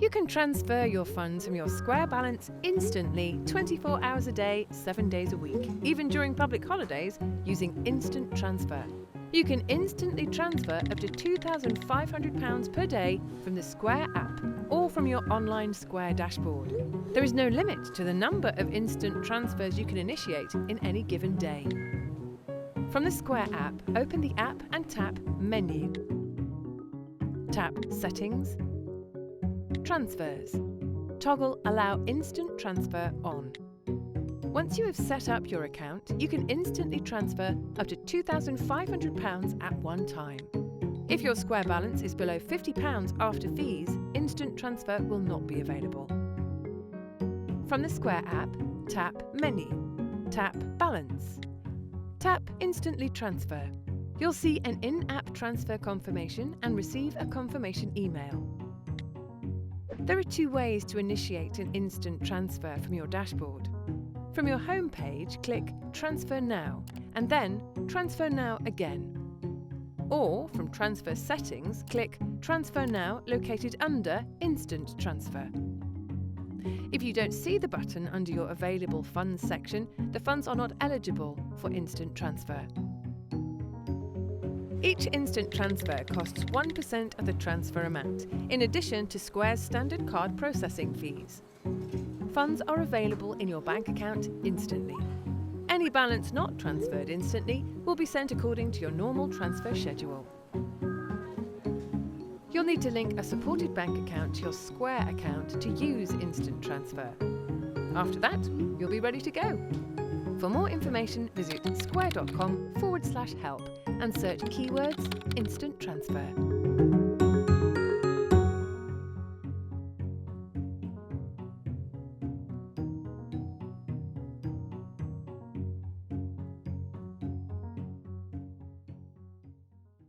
You can transfer your funds from your Square balance instantly, 24 hours a day, 7 days a week, even during public holidays, using Instant Transfer. You can instantly transfer up to £2,500 per day from the Square app or from your online Square dashboard. There is no limit to the number of instant transfers you can initiate in any given day. From the Square app, open the app and tap Menu. Tap Settings, Transfers. Toggle Allow Instant Transfer on. Once you have set up your account, you can instantly transfer up to £2,500 at one time. If your Square balance is below £50 after fees, instant transfer will not be available. From the Square app, tap Menu. Tap Balance. Tap Instantly Transfer. You'll see an in-app transfer confirmation and receive a confirmation email. There are two ways to initiate an instant transfer from your dashboard. From your home page, click Transfer Now and then Transfer Now again. Or from Transfer Settings, click Transfer Now located under Instant Transfer. If you don't see the button under your Available Funds section, the funds are not eligible for instant transfer. Each instant transfer costs 1% of the transfer amount, in addition to Square's standard card processing fees. Funds are available in your bank account instantly. Any balance not transferred instantly will be sent according to your normal transfer schedule. You'll need to link a supported bank account to your Square account to use instant transfer. After that, you'll be ready to go. For more information, visit square.com/help and search keywords Instant Transfer.